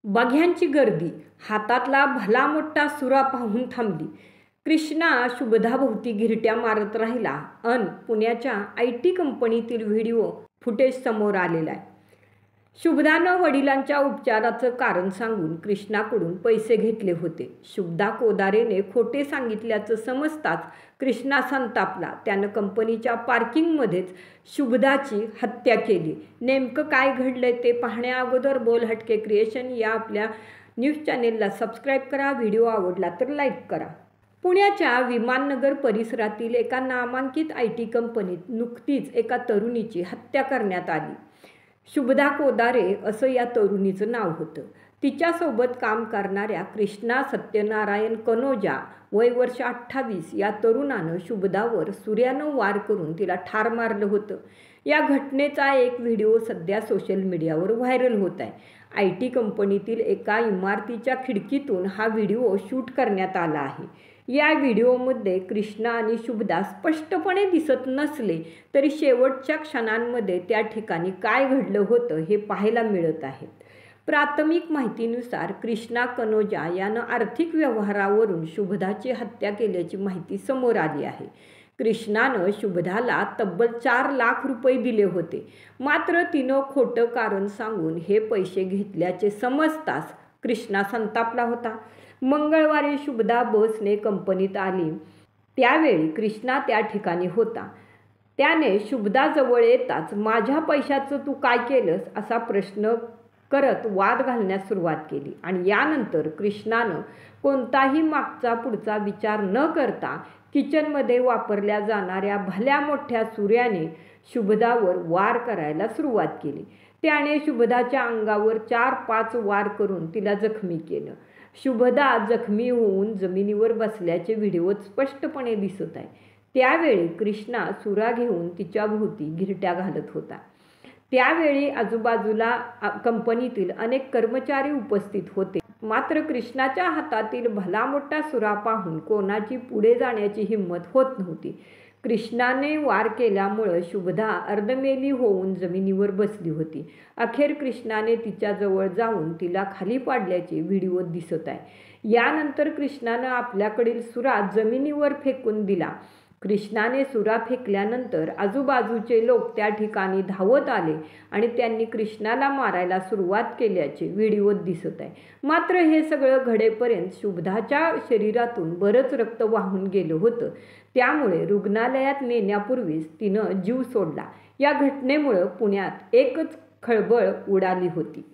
बघ्यांची गर्दी हातातला भला मोठा सुरा पाहून थांबली. कृष्णा शुभदाभोवती घिरट्या मारत राहिला अन पुण्याच्या IT कंपनीतील व्हिडिओ फुटेज समोर आलेला आहे. शुभदानं वडिलांच्या उपचाराचं कारण सांगून कृष्णाकडून पैसे घेतले होते. शुभदा कोदारेने खोटे सांगितल्याचं समजताच कृष्णा संतापला. त्यानं कंपनीच्या पार्किंगमध्येच शुभदाची हत्या केली. नेमकं काय घडलंय ते पाहण्याअगोदर बोल हटके क्रिएशन या आपल्या न्यूज चॅनेलला सबस्क्राईब करा. व्हिडिओ आवडला तर लाईक करा. पुण्याच्या विमाननगर परिसरातील एका नामांकित IT कंपनीत नुकतीच एका तरुणीची हत्या करण्यात आली. शुभदा कोदारे असं या तरुणीचं नाव होतं. तिच्यासोबत काम करणाऱ्या कृष्णा सत्यनारायण कनोजा वय वर्ष 28 या तरुणानं शुभदावर सुऱ्यानं वार करून तिला ठार मारलं होतं. या घटनेचा एक व्हिडिओ सध्या सोशल मीडियावर व्हायरल होत आहे. IT कंपनीतील एका इमारतीच्या खिडकीतून हा व्हिडिओ शूट करण्यात आला आहे. या व्हिडिओमध्ये कृष्णा आणि शुभदा स्पष्टपणे दिसत नसले तरी शेवटच्या क्षणांमध्ये त्या ठिकाणी काय घडलं होतं हे पाहायला मिळत आहे. प्राथमिक माहितीनुसार कृष्णा कनोजा यानं आर्थिक व्यवहारावरून शुभदाची हत्या केल्याची माहिती समोर आली आहे. कृष्णानं शुभदाला तब्बल 4 लाख रुपये दिले होते. मात्र तिनं खोटं कारण सांगून हे पैसे घेतल्याचे समजताच कृष्णा संतापला होता. मंगळवारी शुभदा बसने कंपनीत आली त्यावेळी कृष्णा त्या ठिकाणी होता. त्याने शुभदाजवळ येताच माझ्या पैशाचं तू काय केलंस असा प्रश्न करत वाद घालण्यास सुरुवात केली आणि यानंतर कृष्णानं कोणताही मागचा पुढचा विचार न करता किचनमध्ये वापरल्या जाणाऱ्या भल्या मोठ्या सुऱ्याने शुभदावर वार करायला सुरुवात केली. त्याने शुभदाच्या अंगावर 4-5 वार करून तिला जखमी केलं. शुभदा जखमी होऊन जमिनीवर बसल्याचे व्हिडिओत स्पष्टपणे दिसत आहे. त्यावेळी कृष्णा सुरा घेऊन तिच्याभोवती घिरट्या घालत होता. त्यावेळी आजूबाजूला कंपनीतील अनेक कर्मचारी उपस्थित होते. मात्र कृष्णाच्या हातातील भला मोठा सुरा पाहून कोणाची पुढे जाण्याची हिंमत होत नव्हती. कृष्णाने वार केल्यामुळं शुभदा अर्धमेली होऊन जमिनीवर बसली होती. अखेर कृष्णाने तिच्याजवळ जाऊन तिला खाली पाडल्याचे व्हिडिओत दिसत आहे. यानंतर कृष्णानं आपल्याकडील सुरा जमिनीवर फेकून दिला. कृष्णाने सुरा फेकल्यानंतर आजूबाजूचे लोक त्या ठिकाणी धावत आले आणि त्यांनी कृष्णाला मारायला सुरुवात केल्याचे व्हिडिओत दिसत आहे. मात्र हे सगळं घडेपर्यंत शुभदाच्या शरीरातून बरंच रक्त वाहून गेलं होतं. त्यामुळे रुग्णालयात नेण्यापूर्वीच तिनं जीव सोडला. या घटनेमुळं पुण्यात एकच खळबळ उडाली होती.